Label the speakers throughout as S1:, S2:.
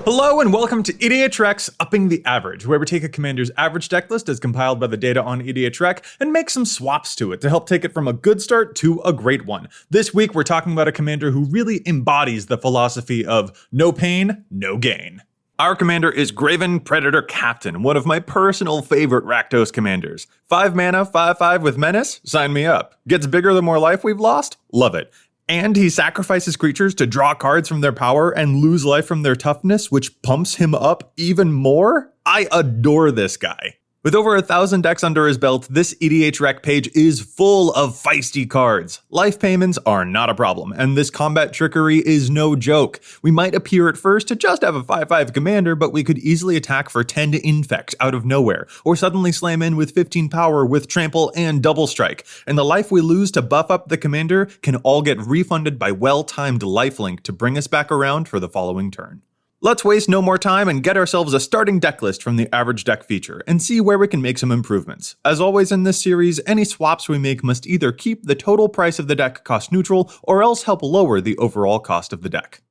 S1: Hello and welcome to Idiotrek's Upping the Average, where we take a commander's average deck list as compiled by the data on Idiotrek and make some swaps to it to help take it from a good start to a great one. This week we're talking about a commander who really embodies the philosophy of no pain, no gain. Our commander is Greven, Predator Captain, one of my personal favorite Rakdos commanders. 5 mana, 5/5 with Menace? Sign me up. Gets bigger the more life we've lost? Love it. And he sacrifices creatures to draw cards from their power and lose life from their toughness, which pumps him up even more? I adore this guy. With over 1,000 decks under his belt, this EDHREC page is full of feisty cards. Life payments are not a problem, and this combat trickery is no joke. We might appear at first to just have a 5/5 commander, but we could easily attack for 10 to infect out of nowhere, or suddenly slam in with 15 power with trample and double strike, and the life we lose to buff up the commander can all get refunded by well-timed lifelink to bring us back around for the following turn. Let's waste no more time and get ourselves a starting deck list from the average deck feature and see where we can make some improvements. As always in this series, any swaps we make must either keep the total price of the deck cost neutral or else help lower the overall cost of the deck.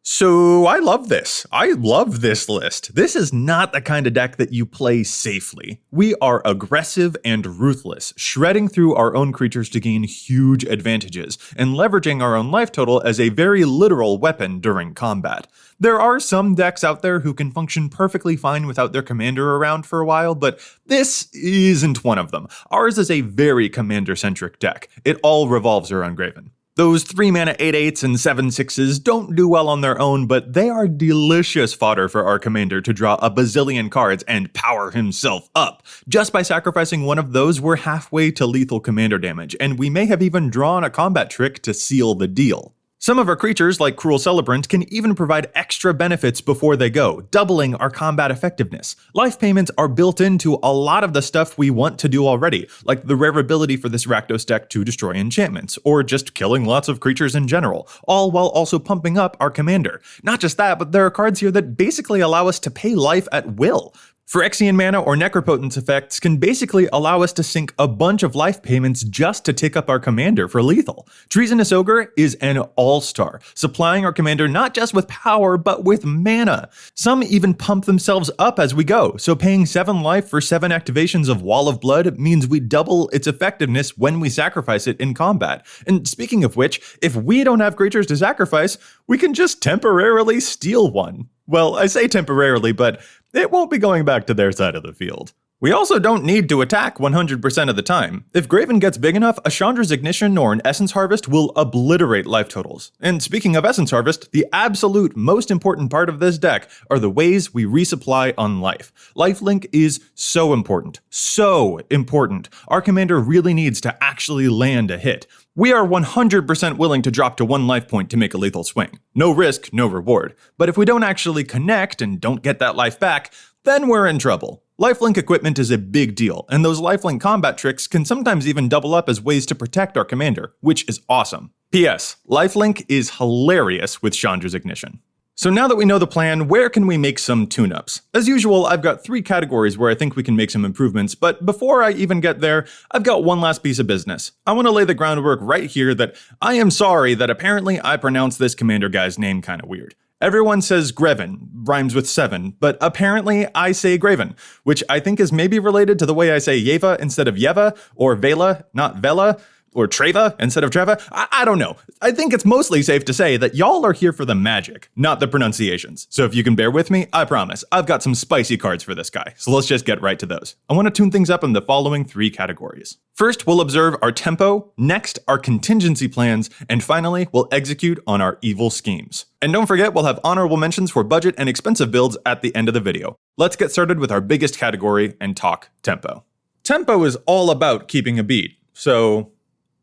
S1: So I love this. I love this list. This is not the kind of deck that you play safely. We are aggressive and ruthless, shredding through our own creatures to gain huge advantages, and leveraging our own life total as a very literal weapon during combat. There are some decks out there who can function perfectly fine without their commander around for a while, but this isn't one of them. Ours is a very commander-centric deck. It all revolves around Greven. Those 3 mana 8/8s and 7/6s don't do well on their own, but they are delicious fodder for our commander to draw a bazillion cards and power himself up. Just by sacrificing one of those, we're halfway to lethal commander damage, and we may have even drawn a combat trick to seal the deal. Some of our creatures, like Cruel Celebrant, can even provide extra benefits before they go, doubling our combat effectiveness. Life payments are built into a lot of the stuff we want to do already, like the rare ability for this Rakdos deck to destroy enchantments, or just killing lots of creatures in general, all while also pumping up our commander. Not just that, but there are cards here that basically allow us to pay life at will. Phyrexian mana or Necropotence effects can basically allow us to sink a bunch of life payments just to tick up our commander for lethal. Treasonous Ogre is an all-star, supplying our commander not just with power, but with mana. Some even pump themselves up as we go, so paying 7 life for 7 activations of Wall of Blood means we double its effectiveness when we sacrifice it in combat. And speaking of which, if we don't have creatures to sacrifice, we can just temporarily steal one. Well, I say temporarily, but it won't be going back to their side of the field. We also don't need to attack 100% of the time. If Greven gets big enough, a Chandra's Ignition or an Essence Harvest will obliterate life totals. And speaking of Essence Harvest, the absolute most important part of this deck are the ways we resupply on life. Lifelink is so important. So important. Our commander really needs to actually land a hit. We are 100% willing to drop to 1 life point to make a lethal swing. No risk, no reward. But if we don't actually connect and don't get that life back, then we're in trouble. Lifelink equipment is a big deal, and those lifelink combat tricks can sometimes even double up as ways to protect our commander, which is awesome. P.S. Lifelink is hilarious with Chandra's Ignition. So now that we know the plan, where can we make some tune-ups? As usual, I've got 3 categories where I think we can make some improvements, but before I even get there, I've got one last piece of business. I want to lay the groundwork right here that I am sorry that apparently I pronounced this commander guy's name kind of weird. Everyone says Greven, rhymes with 7, but apparently I say Greven, which I think is maybe related to the way I say Yeva instead of Yeva, or Vela, not Vela, or Treva instead of Treva. I don't know. I think it's mostly safe to say that y'all are here for the magic, not the pronunciations. So if you can bear with me, I promise, I've got some spicy cards for this guy. So let's just get right to those. I want to tune things up in the following 3 categories. First, we'll observe our tempo, next, our contingency plans, and finally, we'll execute on our evil schemes. And don't forget, we'll have honorable mentions for budget and expensive builds at the end of the video. Let's get started with our biggest category and talk tempo. Tempo is all about keeping a beat, so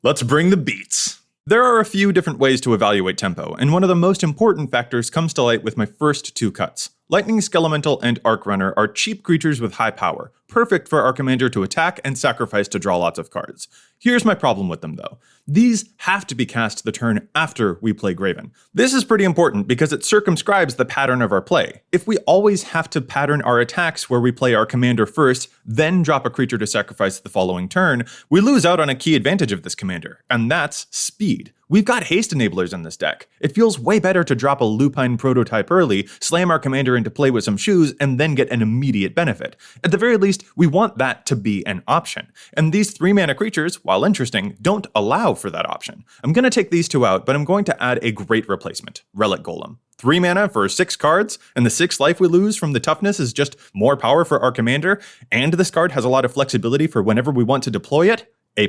S1: let's bring the beats. There are a few different ways to evaluate tempo, and one of the most important factors comes to light with my first 2 cuts. Lightning Skelemental and Arc Runner are cheap creatures with high power, perfect for our commander to attack and sacrifice to draw lots of cards. Here's my problem with them though. These have to be cast the turn after we play Greven. This is pretty important because it circumscribes the pattern of our play. If we always have to pattern our attacks where we play our commander first, then drop a creature to sacrifice the following turn, we lose out on a key advantage of this commander, and that's speed. We've got haste enablers in this deck. It feels way better to drop a lupine prototype early, slam our commander into play with some shoes, and then get an immediate benefit. At the very least, we want that to be an option. And these 3 mana creatures, while interesting, don't allow for that option. I'm going to take these 2 out, but I'm going to add a great replacement, Relic Golem. 3 mana for 6 cards, and the 6 life we lose from the toughness is just more power for our commander, and this card has a lot of flexibility for whenever we want to deploy it, A+.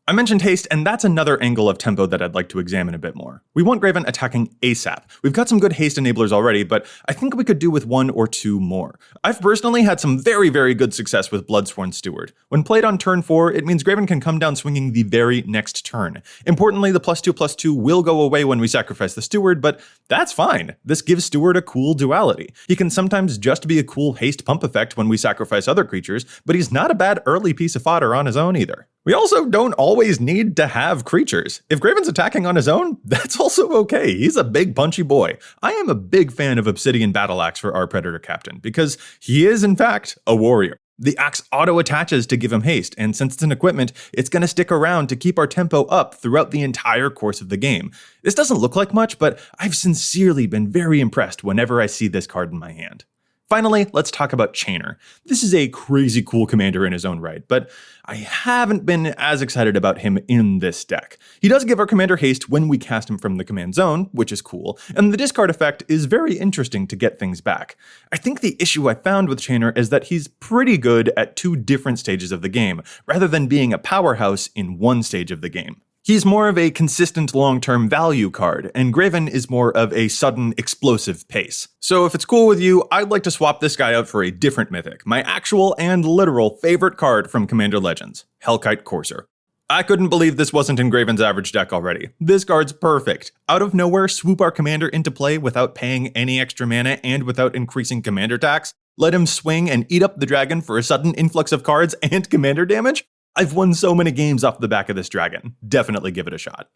S1: I mentioned haste, and that's another angle of tempo that I'd like to examine a bit more. We want Greven attacking ASAP. We've got some good haste enablers already, but I think we could do with 1 or 2 more. I've personally had some very, very good success with Bloodsworn Steward. When played on turn 4, it means Greven can come down swinging the very next turn. Importantly, the +2/+2 will go away when we sacrifice the Steward, but that's fine. This gives Steward a cool duality. He can sometimes just be a cool haste pump effect when we sacrifice other creatures, but he's not a bad early piece of fodder on his own either. We also don't always need to have creatures. If Greven's attacking on his own, that's also okay. He's a big punchy boy. I am a big fan of Obsidian Battleaxe for our Predator Captain, because he is, in fact, a warrior. The axe auto-attaches to give him haste, and since it's an equipment, it's going to stick around to keep our tempo up throughout the entire course of the game. This doesn't look like much, but I've sincerely been very impressed whenever I see this card in my hand. Finally, let's talk about Chainer. This is a crazy cool commander in his own right, but I haven't been as excited about him in this deck. He does give our commander haste when we cast him from the command zone, which is cool, and the discard effect is very interesting to get things back. I think the issue I found with Chainer is that he's pretty good at 2 different stages of the game, rather than being a powerhouse in 1 stage of the game. He's more of a consistent long-term value card, and Greven is more of a sudden explosive pace. So if it's cool with you, I'd like to swap this guy out for a different mythic, my actual and literal favorite card from Commander Legends, Hellkite Courser. I couldn't believe this wasn't in Greven's average deck already. This card's perfect. Out of nowhere, swoop our commander into play without paying any extra mana and without increasing commander tax. Let him swing and eat up the dragon for a sudden influx of cards and commander damage. I've won so many games off the back of this dragon. Definitely give it a shot.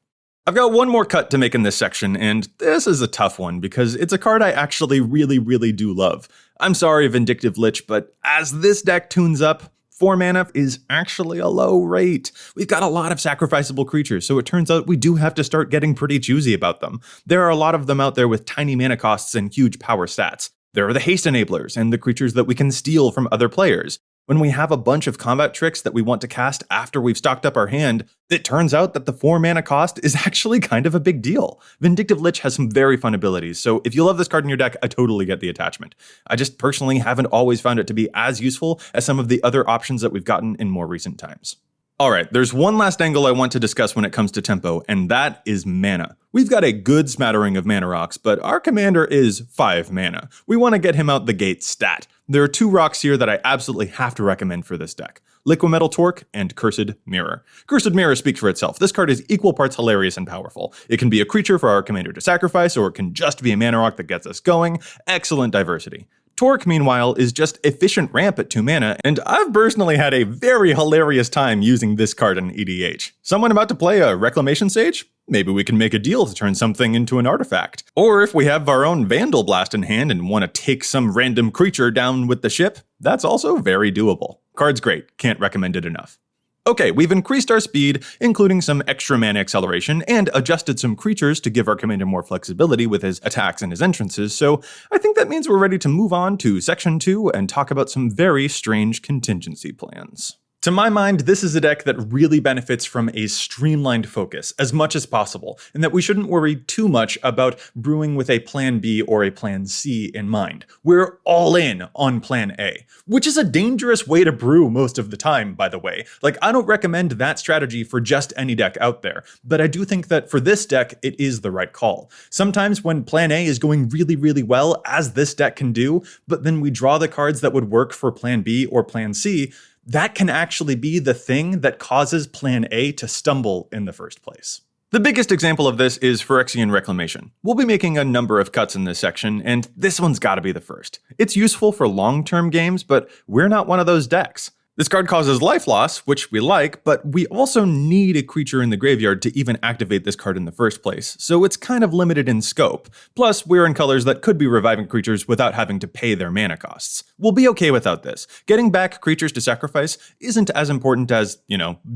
S1: I've got one more cut to make in this section, and this is a tough one because it's a card I actually really do love. I'm sorry, Vindictive Lich, but as this deck tunes up, 4 mana is actually a low rate. We've got a lot of sacrificable creatures, so it turns out we do have to start getting pretty choosy about them. There are a lot of them out there with tiny mana costs and huge power stats. There are the haste enablers and the creatures that we can steal from other players. When we have a bunch of combat tricks that we want to cast after we've stocked up our hand, it turns out that the 4 mana cost is actually kind of a big deal. Vindictive Lich has some very fun abilities, so if you love this card in your deck, I totally get the attachment. I just personally haven't always found it to be as useful as some of the other options that we've gotten in more recent times. Alright, there's one last angle I want to discuss when it comes to tempo, and that is mana. We've got a good smattering of mana rocks, but our commander is 5 mana. We want to get him out the gate stat. There are 2 rocks here that I absolutely have to recommend for this deck. Liquimetal Torque and Cursed Mirror. Cursed Mirror speaks for itself. This card is equal parts hilarious and powerful. It can be a creature for our commander to sacrifice, or it can just be a mana rock that gets us going. Excellent diversity. Torque, meanwhile, is just efficient ramp at 2 mana, and I've personally had a very hilarious time using this card in EDH. Someone about to play a Reclamation Sage? Maybe we can make a deal to turn something into an artifact. Or if we have our own Vandal Blast in hand and want to take some random creature down with the ship, that's also very doable. Card's great, can't recommend it enough. Okay, we've increased our speed, including some extra mana acceleration, and adjusted some creatures to give our commander more flexibility with his attacks and his entrances, so I think that means we're ready to move on to Section 2 and talk about some very strange contingency plans. To my mind, this is a deck that really benefits from a streamlined focus as much as possible, and that we shouldn't worry too much about brewing with a plan B or a plan C in mind. We're all in on plan A, which is a dangerous way to brew most of the time, by the way. Like, I don't recommend that strategy for just any deck out there, but I do think that for this deck, it is the right call. Sometimes when plan A is going really well, as this deck can do, but then we draw the cards that would work for plan B or plan C, that can actually be the thing that causes plan A to stumble in the first place. The biggest example of this is Phyrexian Reclamation. We'll be making a number of cuts in this section, and this one's gotta be the first. It's useful for long-term games, but we're not one of those decks. This card causes life loss, which we like, but we also need a creature in the graveyard to even activate this card in the first place, so it's kind of limited in scope. Plus, we're in colors that could be reviving creatures without having to pay their mana costs. We'll be okay without this. Getting back creatures to sacrifice isn't as important as,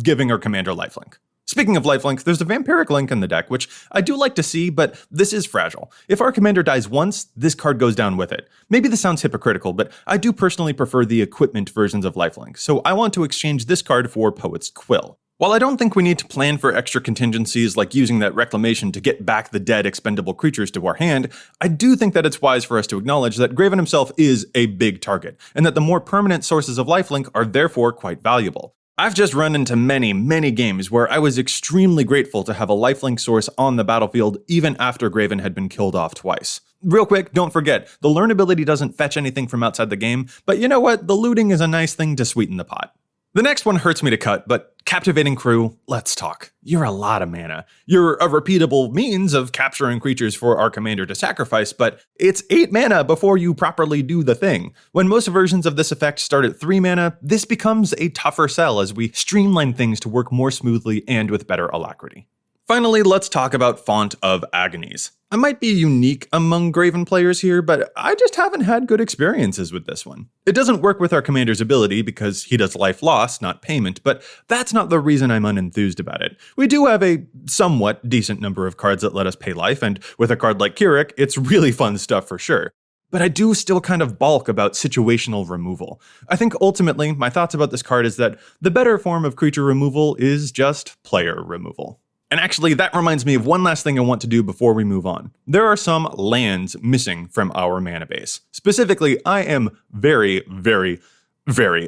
S1: giving our commander lifelink. Speaking of lifelink, there's a vampiric link in the deck, which I do like to see, but this is fragile. If our commander dies once, this card goes down with it. Maybe this sounds hypocritical, but I do personally prefer the equipment versions of lifelink, so I want to exchange this card for Poet's Quill. While I don't think we need to plan for extra contingencies like using that reclamation to get back the dead expendable creatures to our hand, I do think that it's wise for us to acknowledge that Greven himself is a big target, and that the more permanent sources of lifelink are therefore quite valuable. I've just run into many games where I was extremely grateful to have a lifelink source on the battlefield even after Greven had been killed off twice. Real quick, don't forget, the learn ability doesn't fetch anything from outside the game, but you know what? The looting is a nice thing to sweeten the pot. The next one hurts me to cut, but Captivating Crew, let's talk. You're a lot of mana. You're a repeatable means of capturing creatures for our commander to sacrifice, but it's 8 mana before you properly do the thing. When most versions of this effect start at 3 mana, this becomes a tougher sell as we streamline things to work more smoothly and with better alacrity. Finally, let's talk about Font of Agonies. I might be unique among Greven players here, but I just haven't had good experiences with this one. It doesn't work with our commander's ability because he does life loss, not payment, but that's not the reason I'm unenthused about it. We do have a somewhat decent number of cards that let us pay life, and with a card like Keurig, it's really fun stuff for sure. But I do still kind of balk about situational removal. I think ultimately, my thoughts about this card is that the better form of creature removal is just player removal. And actually, that reminds me of one last thing I want to do before we move on. There are some lands missing from our mana base. Specifically, I am very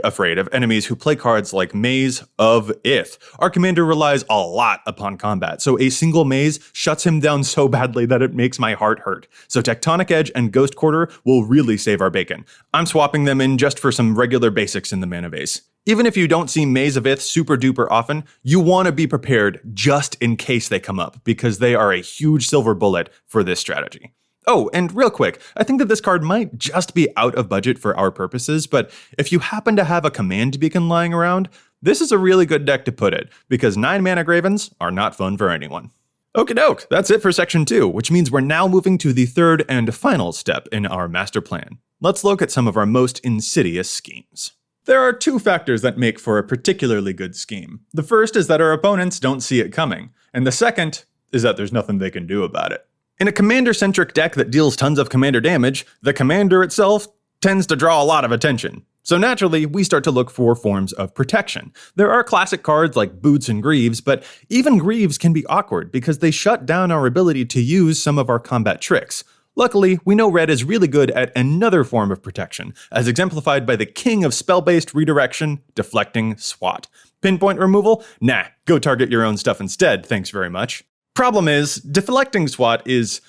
S1: afraid of enemies who play cards like Maze of Ith. Our commander relies a lot upon combat, so a single maze shuts him down so badly that it makes my heart hurt. So Tectonic Edge and Ghost Quarter will really save our bacon. I'm swapping them in just for some regular basics in the mana base. Even if you don't see Maze of Ith super duper often, you want to be prepared just in case they come up, because they are a huge silver bullet for this strategy. Oh, and real quick, I think that this card might just be out of budget for our purposes, but if you happen to have a command beacon lying around, this is a really good deck to put it, because 9 mana Gravens are not fun for anyone. Okie doke, that's it for section 2, which means we're now moving to the third and final step in our master plan. Let's look at some of our most insidious schemes. There are 2 factors that make for a particularly good scheme. The first is that our opponents don't see it coming, and the second is that there's nothing they can do about it. In a commander-centric deck that deals tons of commander damage, the commander itself tends to draw a lot of attention. So naturally, we start to look for forms of protection. There are classic cards like Boots and Greaves, but even Greaves can be awkward because they shut down our ability to use some of our combat tricks. Luckily, we know Red is really good at another form of protection, as exemplified by the king of spell-based redirection, Deflecting Swat. Pinpoint removal? Nah, go target your own stuff instead, thanks very much. Problem is, Deflecting Swat is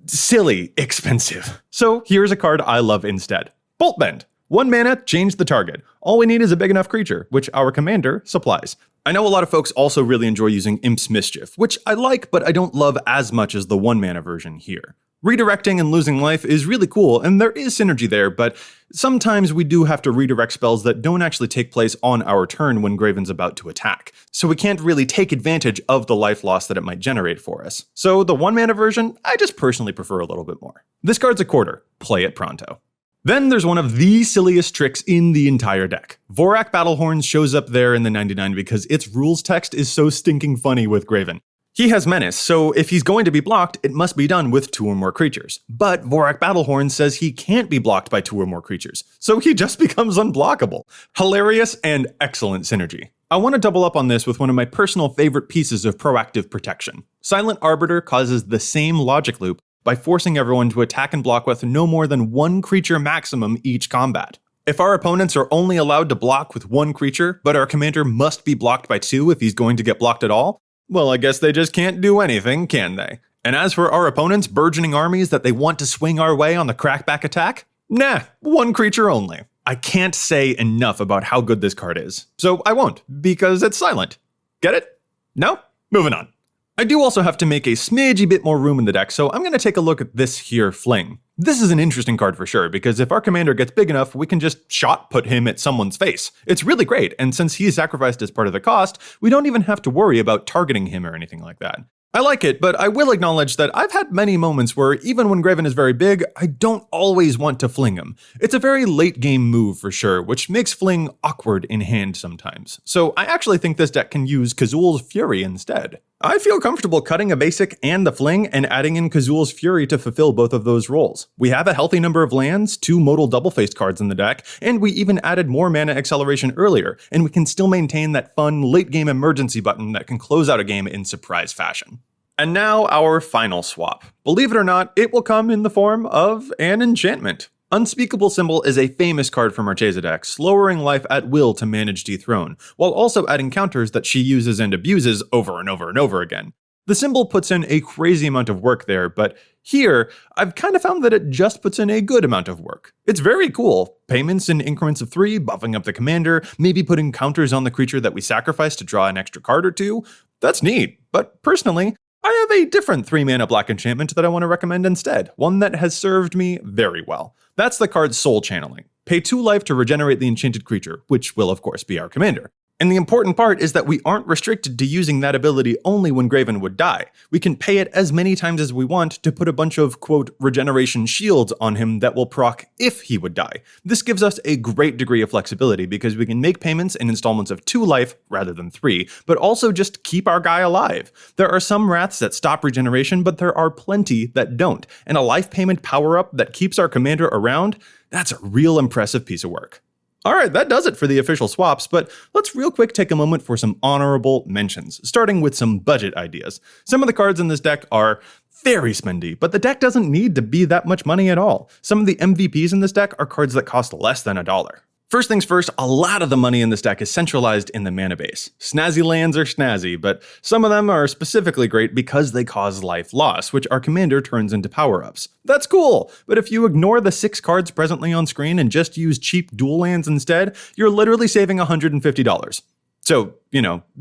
S1: silly expensive. So here's a card I love instead. Bolt Bend. 1 mana, change the target. All we need is a big enough creature, which our commander supplies. I know a lot of folks also really enjoy using Imp's Mischief, which I like, but I don't love as much as the 1 mana version here. Redirecting and losing life is really cool, and there is synergy there, but sometimes we do have to redirect spells that don't actually take place on our turn when Graven's about to attack, so we can't really take advantage of the life loss that it might generate for us. So the 1 mana version, I just personally prefer a little bit more. This card's a quarter. Play it pronto. Then there's one of the silliest tricks in the entire deck. Vorak Battlehorns shows up there in the 99 because its rules text is so stinking funny with Greven. He has Menace, so if he's going to be blocked, it must be done with 2 or more creatures. But Vorak Battlehorn says he can't be blocked by 2 or more creatures, so he just becomes unblockable. Hilarious and excellent synergy. I want to double up on this with one of my personal favorite pieces of proactive protection. Silent Arbiter causes the same logic loop by forcing everyone to attack and block with no more than 1 creature maximum each combat. If our opponents are only allowed to block with 1 creature, but our commander must be blocked by 2 if he's going to get blocked at all, well, I guess they just can't do anything, can they? And as for our opponents' burgeoning armies that they want to swing our way on the crackback attack, nah, 1 creature only. I can't say enough about how good this card is, so I won't, because it's silent. Get it? No? Moving on. I do also have to make a smidgy bit more room in the deck, so I'm going to take a look at this here Fling. This is an interesting card for sure, because if our commander gets big enough, we can just shot put him at someone's face. It's really great, and since he is sacrificed as part of the cost, we don't even have to worry about targeting him or anything like that. I like it, but I will acknowledge that I've had many moments where even when Greven is very big, I don't always want to fling him. It's a very late game move for sure, which makes fling awkward in hand sometimes. So I actually think this deck can use Kazul's Fury instead. I feel comfortable cutting a basic and the fling and adding in Kazul's Fury to fulfill both of those roles. We have a healthy number of lands, 2 modal double-faced cards in the deck, and we even added more mana acceleration earlier, and we can still maintain that fun late-game emergency button that can close out a game in surprise fashion. And now our final swap. Believe it or not, it will come in the form of an enchantment. Unspeakable Symbol is a famous card from Marchesa decks, lowering life at will to manage Dethrone, while also adding counters that she uses and abuses over and over and over again. The symbol puts in a crazy amount of work there, but here, I've kind of found that it just puts in a good amount of work. It's very cool. Payments in increments of 3, buffing up the commander, maybe putting counters on the creature that we sacrifice to draw an extra card or 2. That's neat, but personally, I have a different 3-mana black enchantment that I want to recommend instead, one that has served me very well. That's the card Soul Channeling. Pay 2 life to regenerate the enchanted creature, which will of course be our commander. And the important part is that we aren't restricted to using that ability only when Greven would die. We can pay it as many times as we want to put a bunch of, quote, regeneration shields on him that will proc if he would die. This gives us a great degree of flexibility because we can make payments in installments of 2 life rather than 3, but also just keep our guy alive. There are some wraths that stop regeneration, but there are plenty that don't, and a life payment power-up that keeps our commander around, that's a real impressive piece of work. Alright, that does it for the official swaps, but let's real quick take a moment for some honorable mentions, starting with some budget ideas. Some of the cards in this deck are very spendy, but the deck doesn't need to be that much money at all. Some of the MVPs in this deck are cards that cost less than $1. First things first, a lot of the money in this deck is centralized in the mana base. Snazzy lands are snazzy, but some of them are specifically great because they cause life loss, which our commander turns into power-ups. That's cool, but if you ignore the 6 cards presently on screen and just use cheap dual lands instead, you're literally saving $150. So,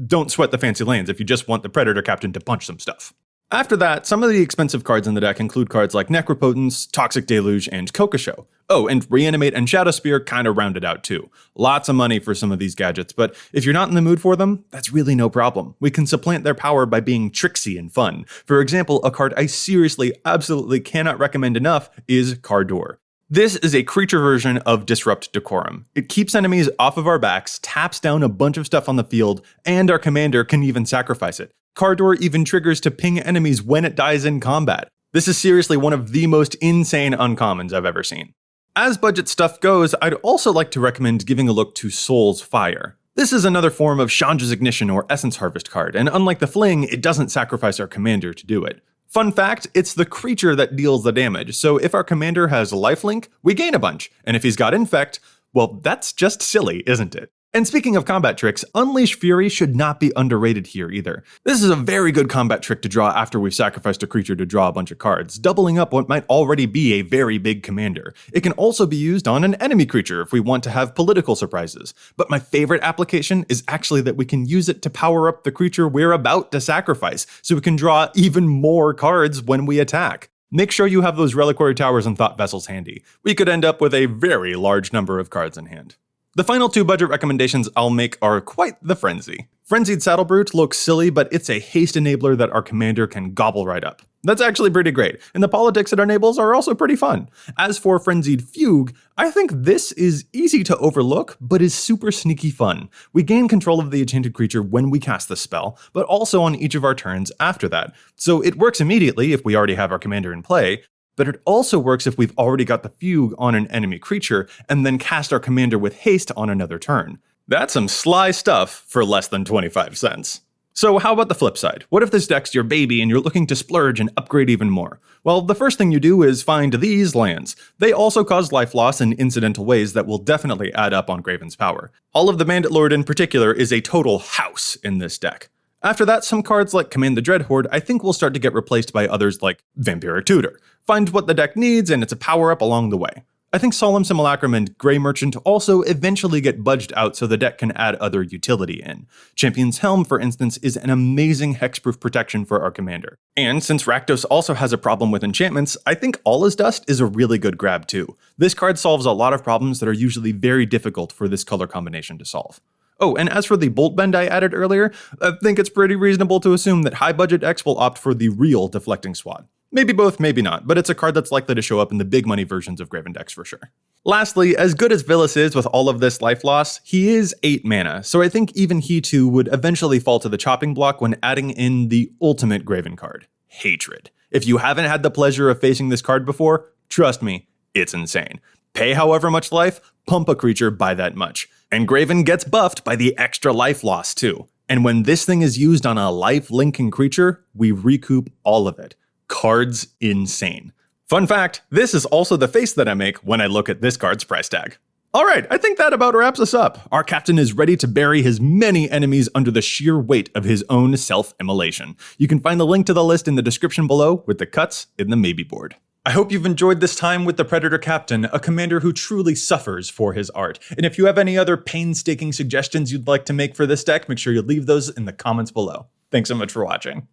S1: don't sweat the fancy lands if you just want the Predator Captain to punch some stuff. After that, some of the expensive cards in the deck include cards like Necropotence, Toxic Deluge, and Kokosho. Oh, and Reanimate and Shadow Spear kind of round it out too. Lots of money for some of these gadgets, but if you're not in the mood for them, that's really no problem. We can supplant their power by being tricksy and fun. For example, a card I seriously, absolutely cannot recommend enough is Cardor. This is a creature version of Disrupt Decorum. It keeps enemies off of our backs, taps down a bunch of stuff on the field, and our commander can even sacrifice it. Cardor even triggers to ping enemies when it dies in combat. This is seriously one of the most insane uncommons I've ever seen. As budget stuff goes, I'd also like to recommend giving a look to Soul's Fire. This is another form of Chandra's Ignition or Essence Harvest card, and unlike the Fling, it doesn't sacrifice our commander to do it. Fun fact, it's the creature that deals the damage, so if our commander has lifelink, we gain a bunch, and if he's got Infect, well, that's just silly, isn't it? And speaking of combat tricks, Unleash Fury should not be underrated here either. This is a very good combat trick to draw after we've sacrificed a creature to draw a bunch of cards, doubling up what might already be a very big commander. It can also be used on an enemy creature if we want to have political surprises. But my favorite application is actually that we can use it to power up the creature we're about to sacrifice, so we can draw even more cards when we attack. Make sure you have those Reliquary Towers and Thought Vessels handy. We could end up with a very large number of cards in hand. The final 2 budget recommendations I'll make are quite the frenzy. Frenzied Saddlebrute looks silly, but it's a haste enabler that our commander can gobble right up. That's actually pretty great, and the politics it enables are also pretty fun. As for Frenzied Fugue, I think this is easy to overlook, but is super sneaky fun. We gain control of the enchanted creature when we cast the spell, but also on each of our turns after that. So it works immediately if we already have our commander in play, but it also works if we've already got the Fugue on an enemy creature and then cast our commander with haste on another turn. That's some sly stuff for less than 25 cents. So how about the flip side? What if this deck's your baby and you're looking to splurge and upgrade even more? Well, the first thing you do is find these lands. They also cause life loss in incidental ways that will definitely add up on Greven's power. All of the Bandit Lord in particular is a total house in this deck. After that, some cards like Command the Dreadhorde I think will start to get replaced by others like Vampiric Tutor. Find what the deck needs and it's a power-up along the way. I think Solemn Simulacrum and Grey Merchant also eventually get budged out so the deck can add other utility in. Champion's Helm, for instance, is an amazing hexproof protection for our commander. And since Rakdos also has a problem with enchantments, I think All Is Dust is a really good grab too. This card solves a lot of problems that are usually very difficult for this color combination to solve. Oh, and as for the bolt bend I added earlier, I think it's pretty reasonable to assume that high budget decks will opt for the real deflecting swat. Maybe both, maybe not, but it's a card that's likely to show up in the big money versions of Greven decks for sure. Lastly, as good as Vilas is with all of this life loss, he is 8 mana, so I think even he too would eventually fall to the chopping block when adding in the ultimate Greven card, Hatred. If you haven't had the pleasure of facing this card before, trust me, it's insane. Pay however much life, pump a creature by that much. And Greven gets buffed by the extra life loss too. And when this thing is used on a life-linking creature, we recoup all of it. Card's insane. Fun fact, this is also the face that I make when I look at this card's price tag. Alright, I think that about wraps us up. Our captain is ready to bury his many enemies under the sheer weight of his own self-immolation. You can find the link to the list in the description below with the cuts in the maybe board. I hope you've enjoyed this time with the Predator Captain, a commander who truly suffers for his art. And if you have any other painstaking suggestions you'd like to make for this deck, make sure you leave those in the comments below. Thanks so much for watching.